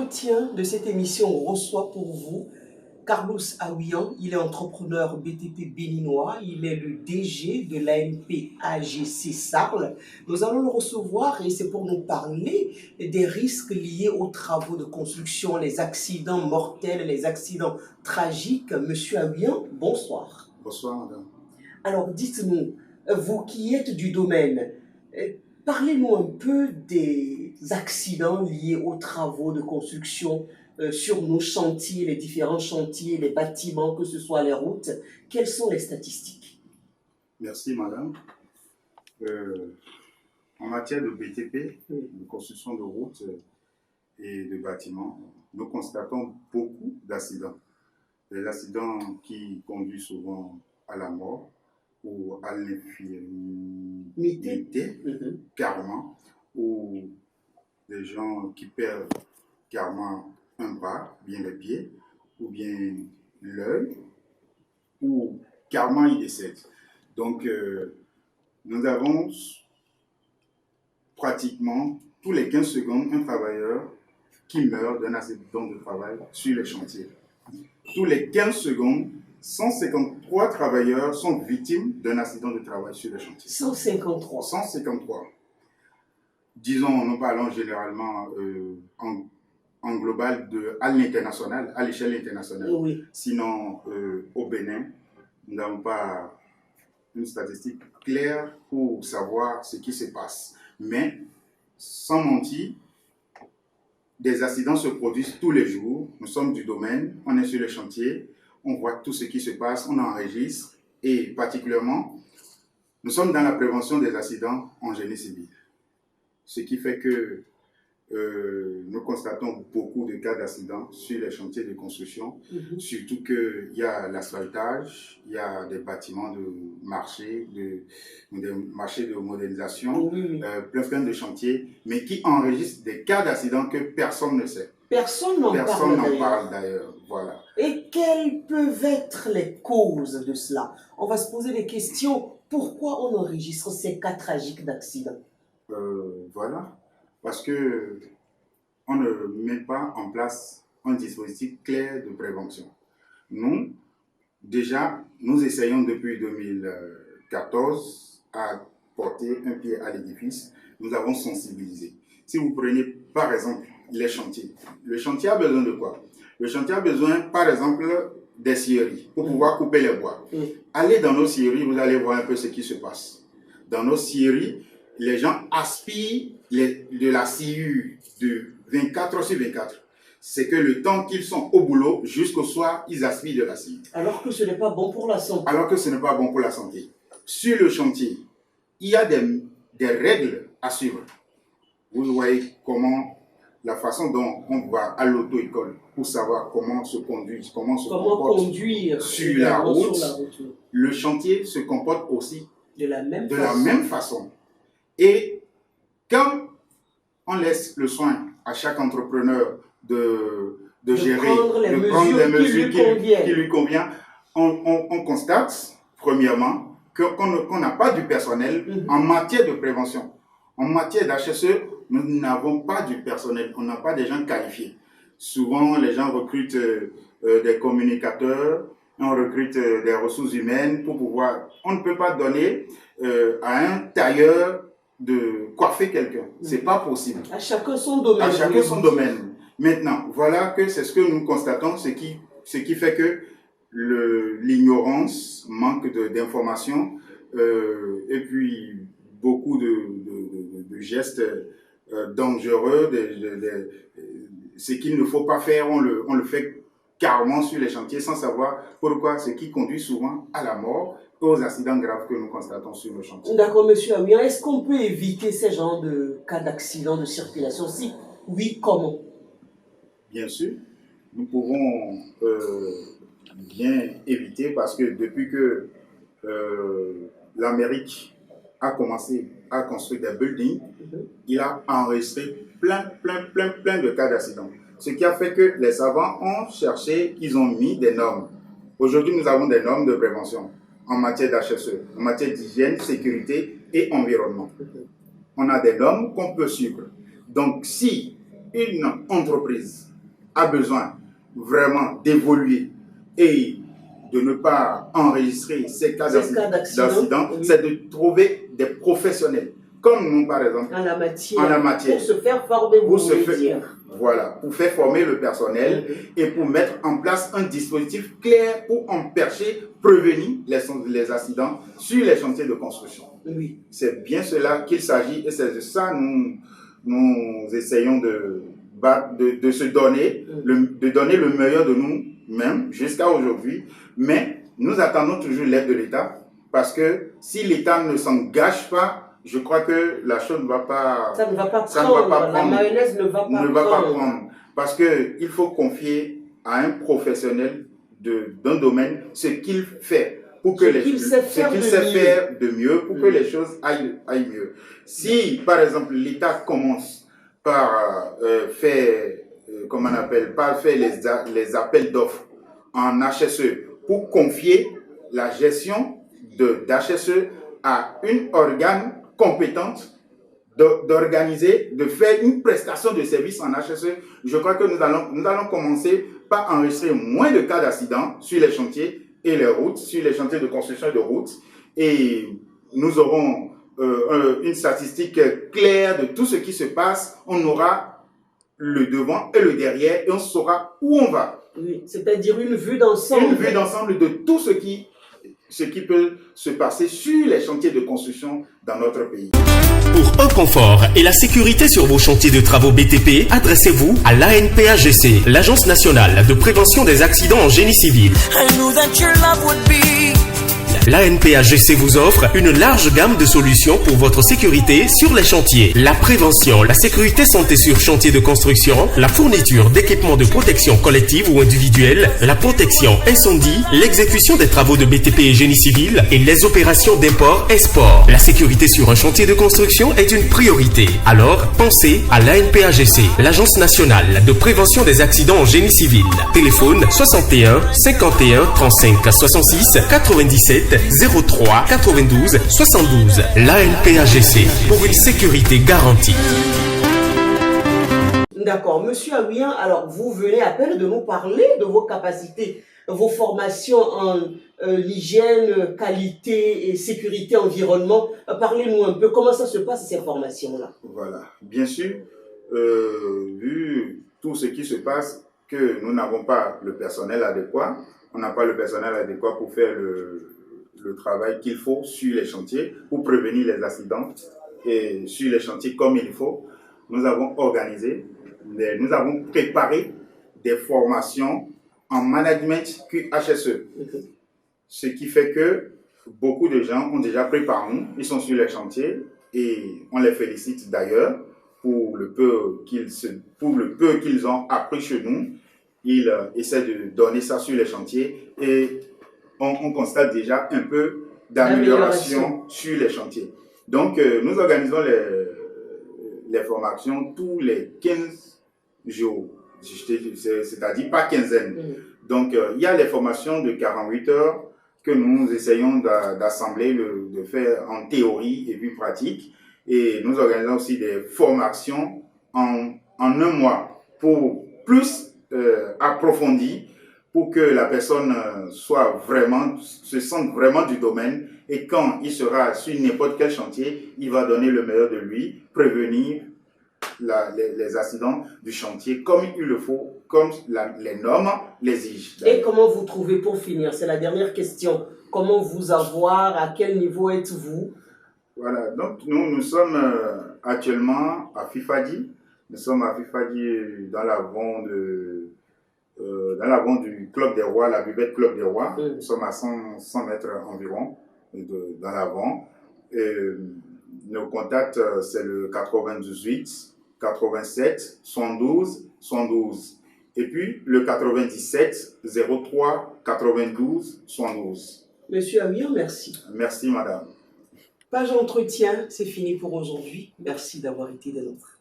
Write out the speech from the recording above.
l'entretien de cette émission, on reçoit pour vous Carlos Awian. Il est entrepreneur BTP béninois. Il est le DG de l'AMP AGC Sarl. Nous allons le recevoir et c'est pour nous parler des risques liés aux travaux de construction, les accidents mortels, les accidents tragiques. Monsieur Awian, bonsoir. Bonsoir, madame. Alors, dites-nous, vous qui êtes du domaine, parlez-nous un peu des accidents liés aux travaux de construction sur nos chantiers, les différents chantiers, les bâtiments, que ce soit les routes. Quelles sont les statistiques? Merci, madame. En matière de BTP, de construction de routes et de bâtiments, nous constatons beaucoup d'accidents. Des accidents qui conduisent souvent à la mort ou à l'infirmité, carrément, ou des gens qui perdent carrément un bras, bien les pieds, ou bien l'œil, ou carrément ils décèdent. Donc, nous avons pratiquement tous les 15 secondes un travailleur qui meurt d'un accident de travail sur les chantiers. Tous les 15 secondes, 153 travailleurs sont victimes d'un accident de travail sur les chantiers. 153. 153. Disons, nous parlons généralement en global à l'international, à l'échelle internationale. Oui. Sinon, au Bénin, nous n'avons pas une statistique claire pour savoir ce qui se passe. Mais, sans mentir, des accidents se produisent tous les jours. Nous sommes du domaine, on est sur le chantier, on voit tout ce qui se passe, on enregistre et particulièrement, nous sommes dans la prévention des accidents en génie civil. Ce qui fait que nous constatons beaucoup de cas d'accidents sur les chantiers de construction, surtout qu'il y a l'asphaltage, il y a des bâtiments de marché, des marchés de modernisation, plein de chantiers, mais qui enregistrent des cas d'accidents que personne ne sait. Personne n'en parle d'ailleurs. Voilà. Et quelles peuvent être les causes de cela? On va se poser des questions. Pourquoi on enregistre ces cas tragiques d'accidents? Voilà. Parce que on ne met pas en place un dispositif clair de prévention. Nous, déjà, nous essayons depuis 2014 à porter un pied à l'édifice. Nous avons sensibilisé. Si vous prenez par exemple les chantiers, le chantier a besoin de quoi? Le chantier a besoin par exemple des scieries pour pouvoir couper les bois. Allez dans nos scieries, vous allez voir un peu ce qui se passe. Dans nos scieries, les gens aspirent de la sciure de 24 heures sur 24. C'est que le temps qu'ils sont au boulot, jusqu'au soir, ils aspirent de la sciure. Alors que ce n'est pas bon pour la santé. Alors que ce n'est pas bon pour la santé. Sur le chantier, il y a des règles à suivre. Vous voyez comment, la façon dont on va à l'auto-école pour savoir comment se conduire, comment conduire sur la route. Le chantier se comporte aussi de la même façon. Et quand on laisse le soin à chaque entrepreneur de gérer, de prendre les mesures qui lui conviennent, on constate, premièrement, qu'on n'a pas du personnel en matière de prévention. En matière d'HSE, nous n'avons pas du personnel, on n'a pas des gens qualifiés. Souvent, les gens recrutent des communicateurs, on recrute des ressources humaines pour pouvoir... On ne peut pas donner à un tailleur de coiffer quelqu'un. C'est pas possible. À chacun son domaine. À chacun son domaine. Maintenant, voilà que c'est ce que nous constatons, ce qui fait que l'ignorance, manque d'informations, et puis beaucoup de gestes dangereux, ce qu'il ne faut pas faire, on le fait carrément sur les chantiers sans savoir pourquoi, ce qui conduit souvent à la mort, aux accidents graves que nous constatons sur le chantier. D'accord, monsieur Awian. Est-ce qu'on peut éviter ces genres de cas d'accidents de circulation? Si oui, comment? Bien sûr, nous pouvons bien éviter parce que depuis que l'Amérique a commencé à construire des buildings, il a enregistré plein de cas d'accidents. Ce qui a fait que les savants ont cherché, ils ont mis des normes. Aujourd'hui, nous avons des normes de prévention en matière d'HSE, en matière d'hygiène, sécurité et environnement. On a des normes qu'on peut suivre. Donc, si une entreprise a besoin vraiment d'évoluer et de ne pas enregistrer ces cas d'accident, oui. c'est de trouver des professionnels, comme nous par exemple, en la matière. Pour se faire former, voilà, pour faire former le personnel et pour mettre en place un dispositif clair pour empêcher, prévenir les accidents sur les chantiers de construction. Oui. C'est bien cela qu'il s'agit et c'est de ça nous essayons de se donner, de donner le meilleur de nous-mêmes jusqu'à aujourd'hui. Mais nous attendons toujours l'aide de l'État parce que si l'État ne s'engage pas, je crois que la chose ne va pas... Ça ne va pas prendre. La mayonnaise ne va pas prendre. Parce qu'il faut confier à un professionnel d'un domaine ce qu'il fait. Pour que ce qu'il sait faire de mieux, pour que les choses aillent mieux. Si, par exemple, l'État commence par faire les appels d'offres en HSE pour confier la gestion d'HSE à une organe compétente d'organiser, de faire une prestation de service en HSE, je crois que nous allons commencer par enregistrer moins de cas d'accidents sur les chantiers et les routes, sur les chantiers de construction de routes, et nous aurons une statistique claire de tout ce qui se passe. On aura le devant et le derrière et on saura où on va. Oui, c'est-à-dire une vue d'ensemble. Une vue d'ensemble de tout ce qui peut se passer sur les chantiers de construction dans notre pays. Pour un confort et la sécurité sur vos chantiers de travaux BTP, adressez-vous à l'ANPAGC, l'Agence nationale de prévention des accidents en génie civil. L'ANPAGC vous offre une large gamme de solutions pour votre sécurité sur les chantiers. La prévention, la sécurité santé sur chantier de construction, la fourniture d'équipements de protection collective ou individuelle, la protection incendie, l'exécution des travaux de BTP et génie civil et les opérations d'import-export. La sécurité sur un chantier de construction est une priorité. Alors, pensez à l'ANPAGC, l'Agence nationale de prévention des accidents en génie civil. Téléphone 61 51 35 66 97 03 92 72. L'ANPAGC pour une sécurité garantie. D'accord. Monsieur Awien, alors vous venez à peine de nous parler de vos capacités, vos formations en l'hygiène, qualité et sécurité environnement. Parlez-nous un peu, comment ça se passe ces formations-là? Voilà. Bien sûr, vu tout ce qui se passe, que nous n'avons pas le personnel adéquat, on n'a pas le personnel adéquat pour faire le travail qu'il faut sur les chantiers, pour prévenir les accidents et sur les chantiers comme il faut. Nous avons nous avons préparé des formations en management QHSE. Ce qui fait que beaucoup de gens ont déjà pris par nous, ils sont sur les chantiers et on les félicite d'ailleurs pour le peu qu'ils ont appris chez nous. Ils essaient de donner ça sur les chantiers et on constate déjà un peu d'amélioration sur les chantiers. Donc, nous organisons les formations tous les 15 jours, c'est-à-dire pas quinzaine. Donc, il y a les formations de 48 heures que nous essayons d'assembler, de faire en théorie et puis pratique. Et nous organisons aussi des formations en un mois pour plus approfondir, pour que la personne se sente vraiment du domaine et quand il sera sur n'importe quel chantier, il va donner le meilleur de lui, prévenir les accidents du chantier comme il le faut, comme les normes l'exigent. Et comment vous trouvez, pour finir, c'est la dernière question, comment vous avoir, à quel niveau êtes-vous? Voilà, donc nous sommes actuellement à Fifadi, nous sommes à Fifadi dans l'avant du Club des Rois, la buvette Club des Rois. Nous sommes à 100 mètres environ dans l'avant. Nos contacts, c'est le 98 87 112 112. Et puis le 97 03 92 112. Monsieur Awien, merci. Merci, madame. Page entretien, c'est fini pour aujourd'hui. Merci d'avoir été des nôtres.